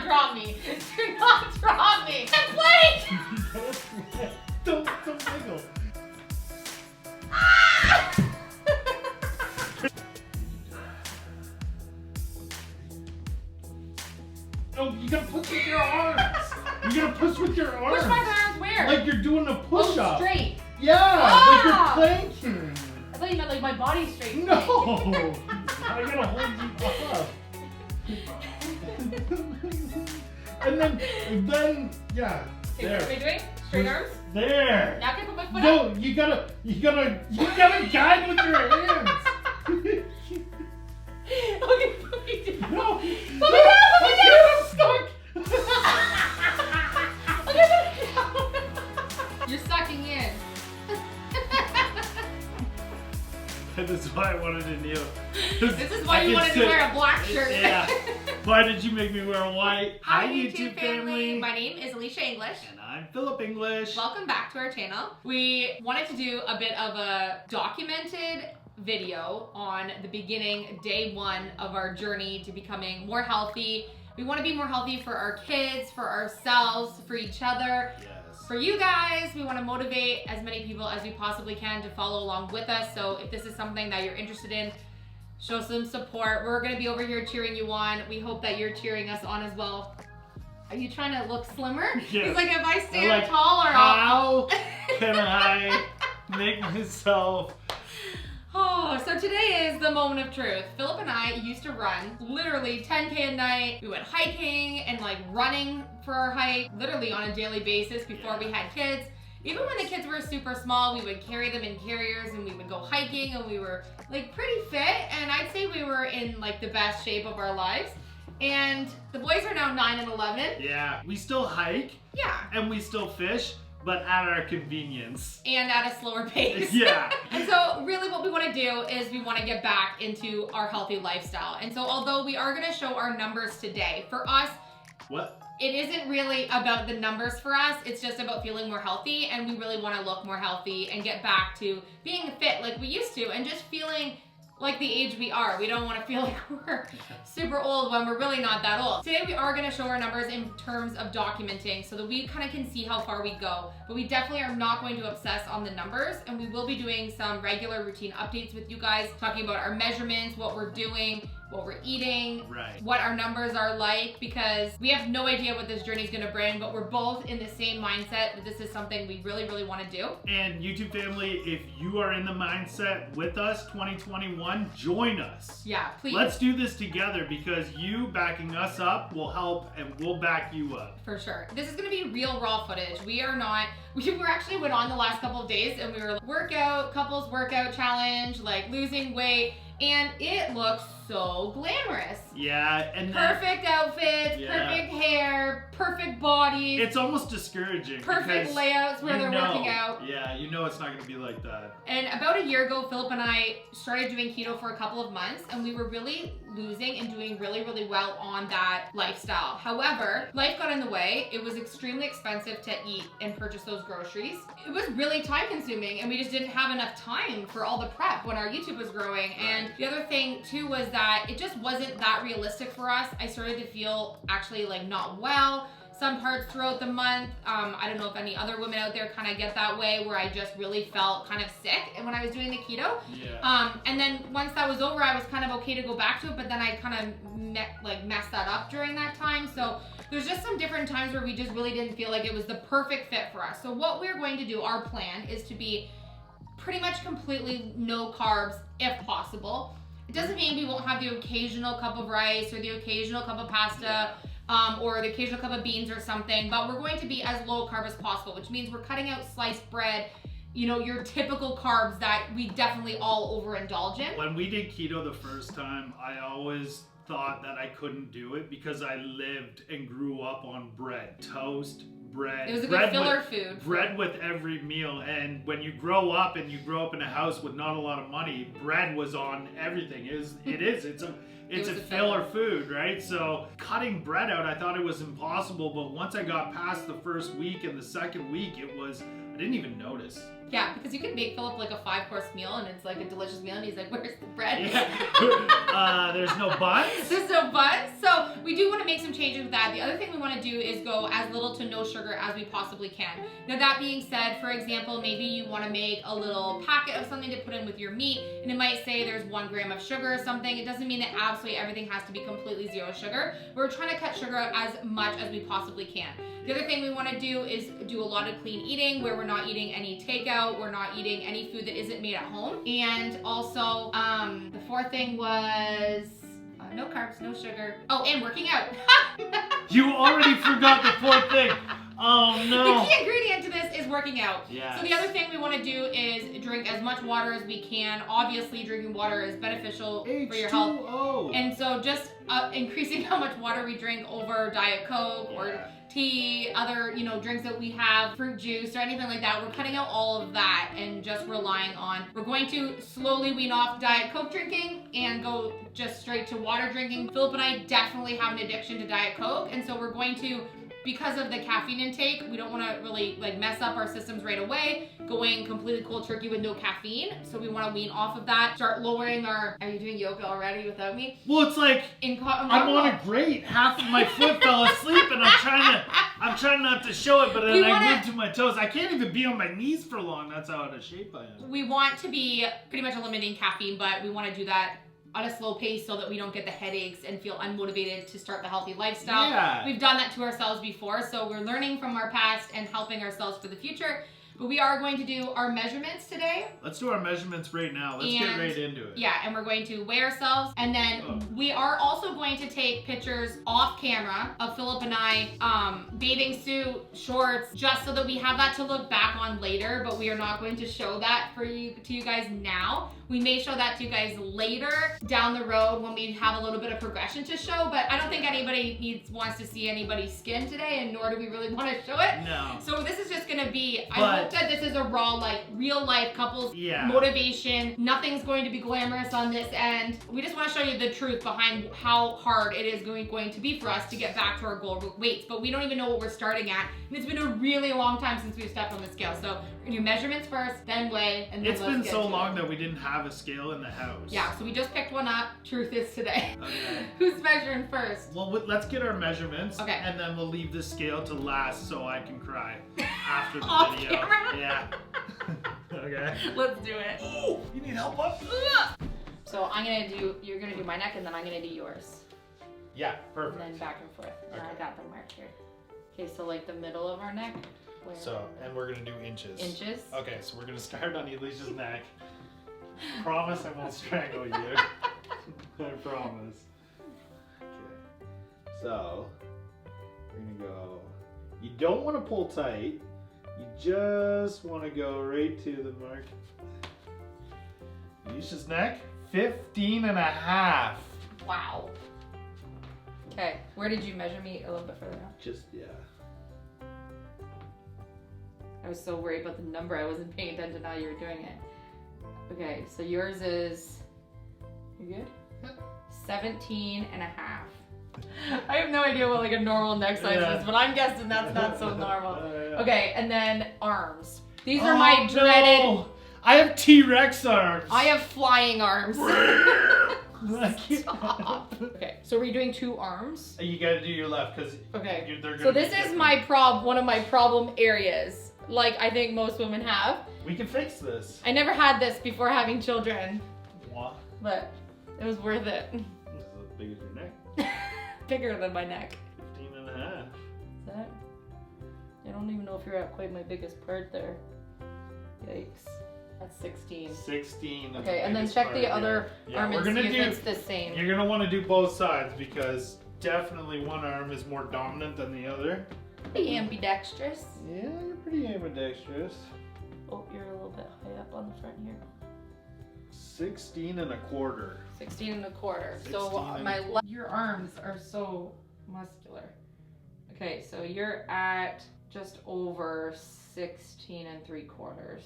drop me. Do not drop me. I'm playing. Don't wiggle. No, you gotta push with your arms. You gotta push with your arms. Push my arms where? Like you're doing a push-up. Oh, straight. Yeah, like you're planking. I thought you meant like my body straight. No, I gotta hold you up. And then, yeah. Okay, there. what are we doing? Straight arms? There. Now can I put my foot No, up? you gotta guide with your hands. Okay, put me down. No. Put me down, put me down. I'm stuck. Okay, put me down. You're sucking in. That is why I wanted to kneel. This is why you wanted to wear a black shirt. Yeah. Why did you make me wear white? Hi YouTube family. My name is Elysia English. And I'm Philip English. Welcome back to our channel. We wanted to do a bit of a documented video on the beginning, day one of our journey to becoming more healthy. We want to be more healthy for our kids, for ourselves, for each other. Yes. For you guys, we want to motivate as many people as we possibly can to follow along with us. So if this is something that you're interested in, show some support. We're going to be over here cheering you on. We hope that you're cheering us on as well. Are you trying to look slimmer? Yes. It's like if I stand like, taller, how can I make myself... Oh, so today is the moment of truth. Philip and I used to run literally 10K a night. We went hiking and like running for our hike literally on a daily basis before we had kids. Even when the kids were super small, we would carry them in carriers and we would go hiking and we were like pretty fit, and I'd say we were in like the best shape of our lives. And the boys are now 9 and 11. Yeah, we still hike. Yeah. And we still fish, but at our convenience. And at a slower pace. Yeah. And so really what we want to do is we want to get back into our healthy lifestyle. And so although we are going to show our numbers today, for us, What? it isn't really about the numbers for us. It's just about feeling more healthy, and we really want to look more healthy and get back to being fit like we used to and just feeling like the age we are. We don't want to feel like we're super old when we're really not that old. Today we are going to show our numbers in terms of documenting so that we kind of can see how far we go, but we definitely are not going to obsess on the numbers, and we will be doing some regular routine updates with you guys, talking about our measurements, what we're doing, what we're eating, Right. what our numbers are like, because we have no idea what this journey is going to bring, but we're both in the same mindset that this is something we really, really want to do. And YouTube family, if you are in the mindset with us 2021, join us. Yeah, please. Let's do this together, because you backing us up will help and we'll back you up. For sure. This is going to be real raw footage. We were actually went on the last couple of days and we were like, couples workout challenge, like losing weight, and it looks so glamorous. Yeah, and Perfect outfits, Yeah. perfect hair, perfect bodies. it's almost discouraging. Perfect because layouts where you they're know, working out. Yeah, you know it's not going to be like that. And about a year ago, Philip and I started doing keto for a couple of months, and we were really losing and doing really, really well on that lifestyle. However, life got in the way. It was extremely expensive to eat and purchase those groceries. It was really time consuming, and we just didn't have enough time for all the prep when our YouTube was growing. And the other thing too was that it just wasn't that realistic for us. I started to feel actually like not well some parts throughout the month. I don't know if any other women out there kind of get that way, where I just really felt kind of sick and when I was doing the keto. Yeah. And then once that was over, I was kind of okay to go back to it, but then I kind of messed that up during that time. So there's just some different times where we just really didn't feel like it was the perfect fit for us. So what we're going to do, our plan is to be pretty much completely no carbs if possible. It doesn't mean we won't have the occasional cup of rice or the occasional cup of pasta, or the occasional cup of beans or something, but we're going to be as low carb as possible, which means we're cutting out sliced bread, you know, your typical carbs that we definitely all overindulge in. When we did keto the first time, I always thought that I couldn't do it because I lived and grew up on bread, toast, bread. It was a bread good filler with, food. Bread with every meal, and when you grow up and you grow up in a house with not a lot of money, bread was on everything. It's it's a filler food, right? So cutting bread out, I thought it was impossible, but once I got past the first week and the second week, I didn't even notice. Yeah, because you can make Philip like a 5-course meal and it's like a delicious meal and he's like, where's the bread? Yeah. There's no buns? There's no buns. So we do want to make some changes with that. The other thing we want to do is go as little to no sugar as we possibly can. Now that being said, for example, maybe you want to make a little packet of something to put in with your meat and it might say there's 1 gram of sugar or something. It doesn't mean that absolutely everything has to be completely 0 sugar. We're trying to cut sugar out as much as we possibly can. The other thing we want to do is do a lot of clean eating where we're not eating any takeout, we're not eating any food that isn't made at home. And also, the 4th thing was no carbs, no sugar. Oh, and working out. You already forgot the 4th thing. Oh no. The key ingredient to this is working out. Yes. So the other thing we want to do is drink as much water as we can. Obviously, drinking water is beneficial for your health. H2O. And so just increasing how much water we drink over Diet Coke or tea, other, drinks that we have, fruit juice or anything like that. We're cutting out all of that and just relying on, we're going to slowly wean off Diet Coke drinking and go just straight to water drinking. Philip and I definitely have an addiction to Diet Coke. And so we're going to, because of the caffeine intake, we don't want to really mess up our systems right away, going completely cold turkey with no caffeine. So we want to wean off of that, start lowering our, are you doing yoga already without me? Well, it's like, I'm on a grate, half of my foot fell asleep and I'm trying not to show it, but then I moved to my toes. I can't even be on my knees for long. That's how out of shape I am. We want to be pretty much eliminating caffeine, but we want to do that on a slow pace so that we don't get the headaches and feel unmotivated to start the healthy lifestyle. Yeah. We've done that to ourselves before, so we're learning from our past and helping ourselves for the future. But we are going to do our measurements today. Let's do our measurements right now. Let's get right into it. Yeah, and we're going to weigh ourselves. And then we are also going to take pictures off camera of Philip and I, bathing suit, shorts, just so that we have that to look back on later. But we are not going to show that to you guys now. We may show that to you guys later down the road when we have a little bit of progression to show, but I don't think anybody wants to see anybody's skin today, and nor do we really want to show it. No. So this is just gonna be, I hope that this is a raw, real life couples motivation. Nothing's going to be glamorous on this end. We just want to show you the truth behind how hard it is going to be for us to get back to our goal weights, but we don't even know what we're starting at, and it's been a really long time since we've stepped on the scale. So we're gonna do measurements first, then weigh, and then it's been so long that we didn't have a scale in the house. Yeah, so we just picked one up. Truth is today. Okay. Who's measuring first? Well, let's get our measurements. Okay. And then we'll leave the scale to last so I can cry after the Off video. camera? Yeah. Okay. Let's do it. Oh, you need help up? So you're gonna do my neck and then I'm gonna do yours. Yeah, perfect. And then back and forth. And Okay. I got them marked here. Okay, so the middle of our neck. And we're gonna do inches. Inches. Okay, so we're gonna start on Elysia's neck. Promise I won't strangle you. I promise. Okay. So, we're gonna go. You don't want to pull tight. You just want to go right to the mark. Alicia's neck, 15 and a half. Wow. Okay, where did you measure me a little bit further down? Just, yeah. I was so worried about the number, I wasn't paying attention how you were doing it. Okay, so yours is, you good? 17 and a half. I have no idea what a normal neck size is, but I'm guessing that's not so normal. Okay, and then arms. These are my dreaded. No. I have T-Rex arms. I have flying arms. Stop. Okay, so we're doing 2 arms. You gotta do your left because okay. They're So this is one of my problem areas. I think most women have. We can fix this. I never had this before having children. What? But it was worth it. This is as big as your neck. Bigger than my neck. 15 and a half. Is that? I don't even know if you're at quite my biggest part there. Yikes. That's 16. 16. Okay, and then check the other arm and see if it's the same. You're gonna want to do both sides because definitely one arm is more dominant than the other. Pretty ambidextrous. Yeah, you're pretty ambidextrous. Oh, you're a little bit high up on the front here. 16 and a quarter. 16 and a quarter. So your arms are so muscular. Okay, so you're at just over 16 and 3/4.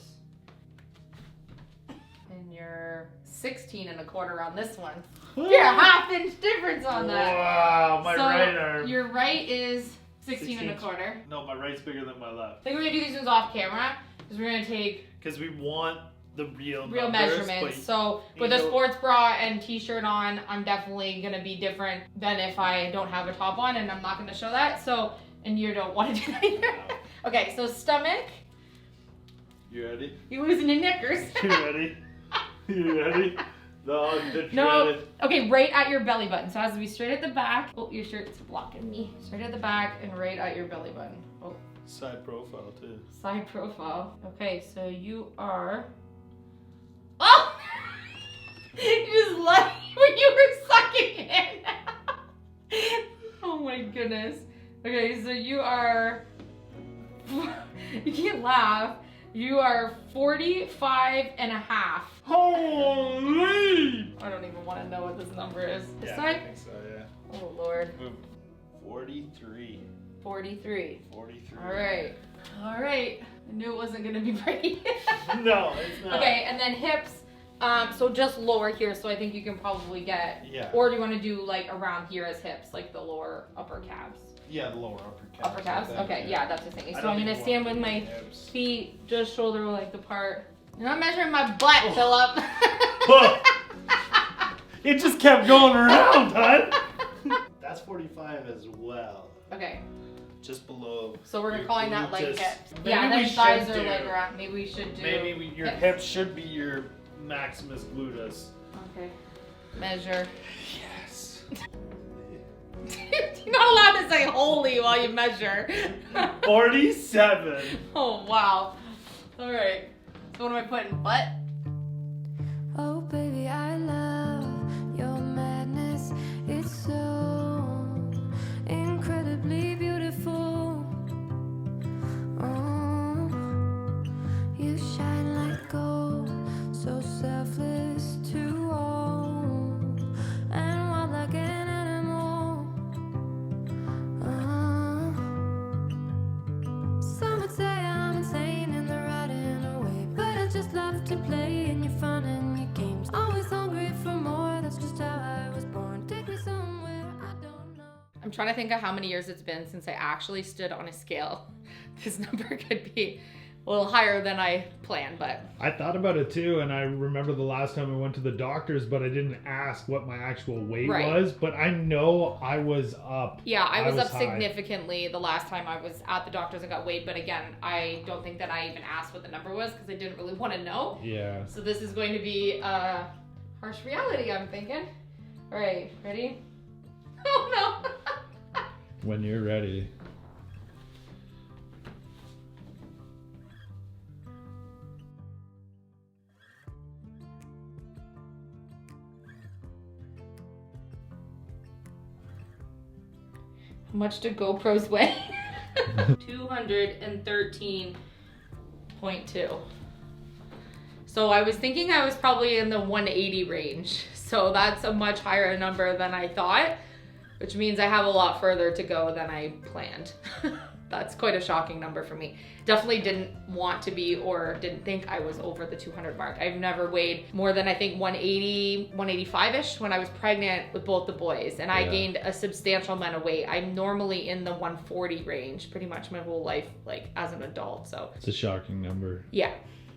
And you're 16.25 on this one. You're a ½ inch difference on that. Wow, my so right arm. Your right is 16.25. No, my right's bigger than my left. I think we're gonna do these ones off camera because we're gonna take Because we want the real measurements. So with a sports bra and t-shirt on, I'm definitely gonna be different than if I don't have a top on, and I'm not gonna show that. So, and you don't want to do that either. Okay, so stomach. You ready? You losing your knickers. You ready? You ready? No. Okay, right at your belly button. So it has to be straight at the back. Oh, your shirt's blocking me. Straight at the back and right at your belly button. Oh. Side profile too. Side profile. Okay, so you are. Oh! You just like when you were sucking in. Oh my goodness. Okay, so you are. You can't laugh. You are 45.5. Holy! I don't even want to know what this number is. This Yeah, side? I think so, yeah. Oh Lord. 43. 43. 43. Alright. Alright. I knew it wasn't gonna be pretty. No, it's not. Okay, and then hips. So just lower here, so I think you can probably get. Yeah. Or do you want to do like around here as hips, like the lower upper calves? Yeah, the lower upper calves. Upper calves? I think, Okay, yeah, that's the thing. I So I'm don't gonna think stand we with want my to do hips. feet just shoulder length apart. You're not measuring my butt, Philip. It just kept going around, huh? That's 45 as well. Okay. Just below. So we're your calling that like gluteus. hips. Maybe Yeah, and we then thighs should are do- like around. Maybe we should do. Maybe your hips should be your maximus gluteus. Okay. Measure. Yes. You're not allowed to say holy while you measure. 47. Oh wow. All right. So what am I putting? Butt? Oh baby, I love your madness. It's so incredibly beautiful. Oh, you shine like gold, so selfless to all, and wild like an animal. Some would say I'm insane in the right in a way, but I just love to play in your fun and your games. Always hungry for more, that's just how I was born. Take me somewhere I don't know. I'm trying to think of how many years it's been since I actually stood on a scale. This number could be a little higher than I planned, but I thought about it too, and I remember the last time I went to the doctor's, but I didn't ask what my actual weight Right. was. But I know I was up. yeah, I was up high. significantly the last time I was at the doctor's and got weighed. But again, I don't think that I even asked what the number was because I didn't really want to know. Yeah. So this is going to be a harsh reality, I'm thinking. All right, ready? Oh no. When you're ready. How much do GoPros weigh? 213.2. So I was thinking I was probably in the 180 range. So that's a much higher number than I thought, which means I have a lot further to go than I planned. That's quite a shocking number for me. Definitely didn't want to be or didn't think I was over the 200 mark. I've never weighed more than I think 180, 185-ish when I was pregnant with both the boys. And I Yeah. gained a substantial amount of weight. I'm normally in the 140 range pretty much my whole life, like as an adult. So It's a shocking number. yeah,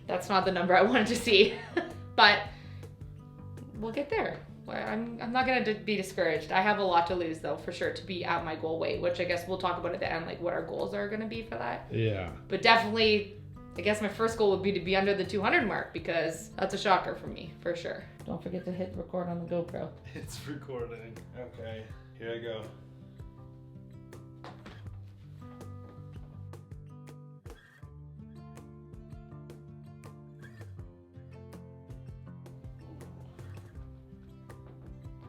that's not the number I wanted to see, but we'll get there. I'm not gonna be discouraged. I have a lot to lose though, for sure, to be at my goal weight, which I guess we'll talk about at the end, like what our goals are gonna be for that. Yeah. But definitely, I guess my first goal would be to be under the 200 mark because that's a shocker for me, for sure. Don't forget to hit record on the GoPro. It's recording. Okay, here I go.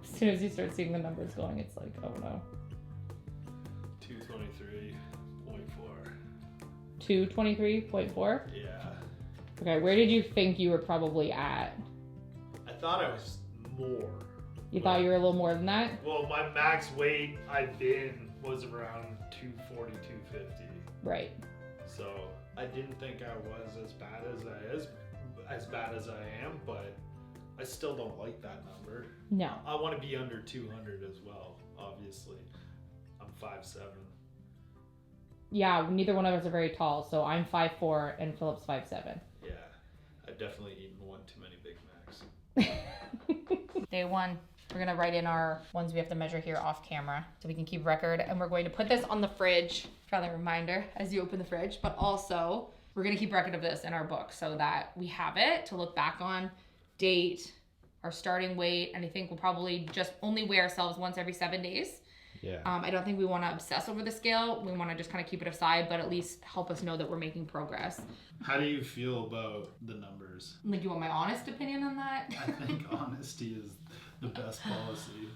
As soon as you start seeing the numbers going, it's like, oh no. 223.4. 223.4? Yeah. Okay, where did you think you were probably at? I thought I was more. You thought you were a little more than that? Well, my max weight I've been was around 240, 250. Right. So I didn't think I was as bad as I is. as bad as I am, but I still don't like that number. No. I want to be under 200 as well, obviously. I'm 5'7". Yeah, neither one of us are very tall, so I'm 5'4" and Philip's 5'7". Yeah, I've definitely eaten one too many Big Macs. Day one, we're gonna write in our ones we have to measure here off camera so we can keep record, and we're going to put this on the fridge, friendly reminder as you open the fridge, but also we're gonna keep record of this in our book so that we have it to look back on, date, our starting weight, and I think we'll probably just only weigh ourselves once every 7 days. Yeah. I don't think we want to obsess over the scale. We want to just kind of keep it aside, but at least help us know that we're making progress. How do you feel about the numbers? Like, you want my honest opinion on that? I think honesty is the best policy.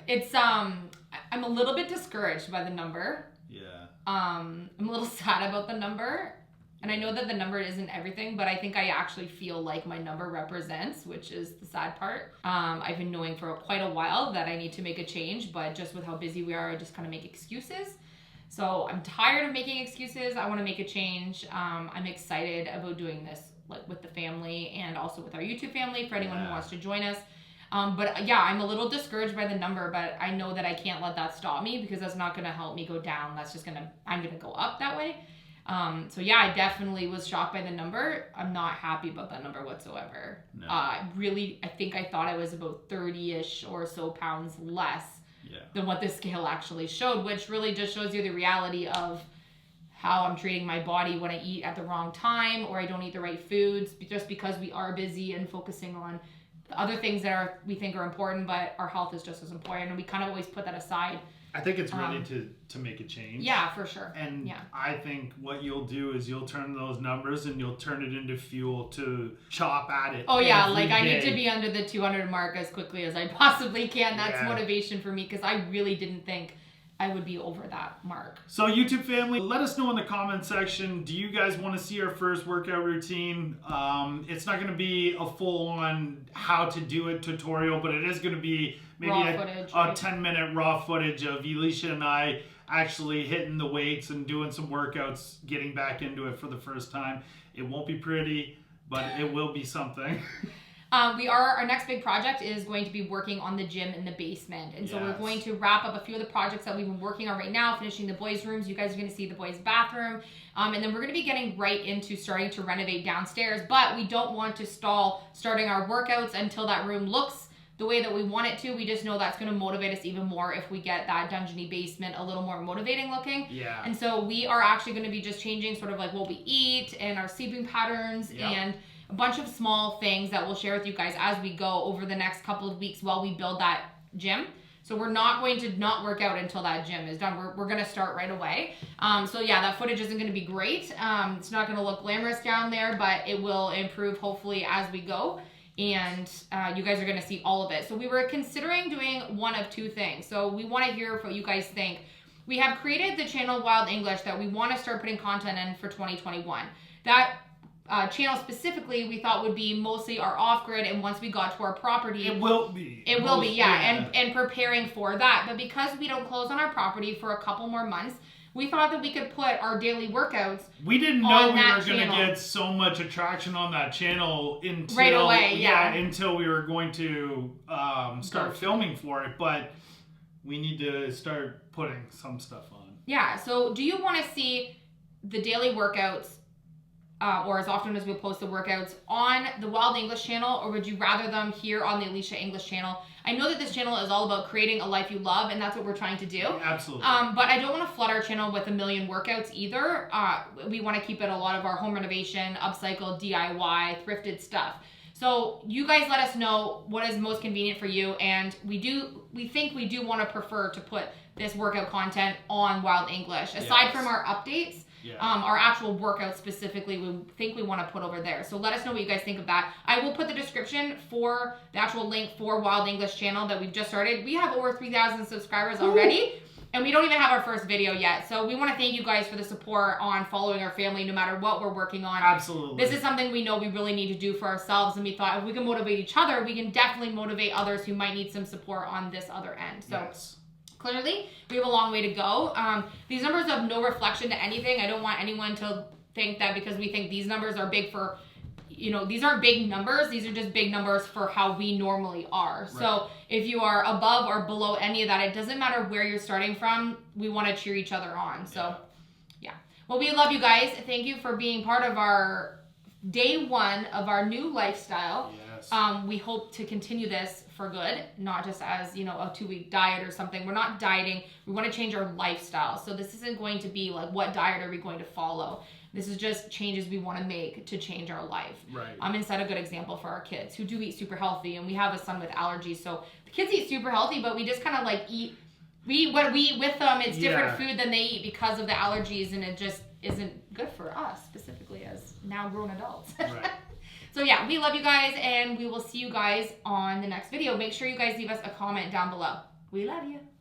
It's I'm a little bit discouraged by the number. Yeah. I'm a little sad about the number. And I know that the number isn't everything, but I think I actually feel like my number represents, which is the sad part. I've been knowing for quite a while that I need to make a change, but just with how busy we are, I just kind of make excuses. So I'm tired of making excuses. I want to make a change. I'm excited about doing this like with the family and also with our YouTube family for anyone who wants to join us. But yeah, I'm a little discouraged by the number, but I know that I can't let that stop me because that's not going to help me go down. I'm going to go up that way. So yeah, I definitely was shocked by the number. I'm not happy about that number whatsoever. No. I think I thought I was about 30-ish or so pounds less than what the scale actually showed, which really just shows you the reality of how I'm treating my body when I eat at the wrong time or I don't eat the right foods, just because we are busy and focusing on the other things that we think are important, but our health is just as important, and we kind of always put that aside. I think it's ready to make a change. Yeah, for sure. And I think what you'll do is you'll turn those numbers and you'll turn it into fuel to chop at it. Oh yeah, like I need to be under the 200 mark as quickly as I possibly can. That's motivation for me because I really didn't think I would be over that mark. So YouTube family, let us know in the comment section, do you guys want to see our first workout routine? It's not going to be a full-on how to do it tutorial, but it is going to be maybe a 10-minute raw footage of Elysia and I actually hitting the weights and doing some workouts, getting back into it for the first time. It won't be pretty, but it will be something. Our next big project is going to be working on the gym in the basement. And so we're going to wrap up a few of the projects that we've been working on right now, finishing the boys' rooms. You guys are going to see the boys' bathroom. And then we're going to be getting right into starting to renovate downstairs. But we don't want to stall starting our workouts until that room looks the way that we want it to. We just know that's going to motivate us even more if we get that dungeony basement a little more motivating looking. Yeah. And so we are actually going to be just changing sort of like what we eat and our sleeping patterns and a bunch of small things that we'll share with you guys as we go over the next couple of weeks while we build that gym. So we're not going to not work out until that gym is done. We're going to start right away. So yeah, that footage isn't going to be great. It's not going to look glamorous down there, but it will improve hopefully as we go. And you guys are going to see all of it. So we were considering doing one of two things. So we want to hear what you guys think. We have created the channel Wild English that we want to start putting content in for 2021. That channel specifically we thought would be mostly our off-grid, and once we got to our property it will be and preparing for that. But because we don't close on our property for a couple more months, we thought that we could put our daily workouts. We didn't know we were going to get so much attraction on that channel until right away, until we were going to start filming for it. But we need to start putting some stuff on. Yeah. So do you want to see the daily workouts? Or as often as we post the workouts on the Wild English channel, or would you rather them here on the Elysia English channel? I know that this channel is all about creating a life you love, and that's what we're trying to do. Absolutely. But I don't want to flood our channel with a million workouts either. We want to keep it a lot of our home renovation, upcycle, DIY, thrifted stuff. So you guys let us know what is most convenient for you, and we think we do want to prefer to put this workout content on Wild English. Aside from our updates, our actual workout specifically, we think we want to put over there. So let us know what you guys think of that. I will put the description for the actual link for Wild English channel that we've just started. We have over 3,000 subscribers already, and we don't even have our first video yet. So we want to thank you guys for the support on following our family no matter what we're working on. Absolutely. This is something we know we really need to do for ourselves, and we thought if we can motivate each other, we can definitely motivate others who might need some support on this other end. So. Yes. Clearly, we have a long way to go. These numbers have no reflection to anything. I don't want anyone to think that because we think these numbers are big for you know, these aren't big numbers. These are just big numbers for how we normally are. Right. So if you are above or below any of that, it doesn't matter where you're starting from. We want to cheer each other on. So yeah. Well, we love you guys. Thank you for being part of our day 1 of our new lifestyle. Yes. We hope to continue this for good, not just as, you know, a 2-week diet or something. We're not dieting. We want to change our lifestyle. So this isn't going to be like, what diet are we going to follow? This is just changes we want to make to change our life. Right. And set a good example for our kids who do eat super healthy. And we have a son with allergies. So the kids eat super healthy, but we just kind of like eat, what we eat with them, it's different food than they eat because of the allergies. And it just isn't good for us specifically as now grown adults. Right. So yeah, we love you guys, and we will see you guys on the next video. Make sure you guys leave us a comment down below. We love you.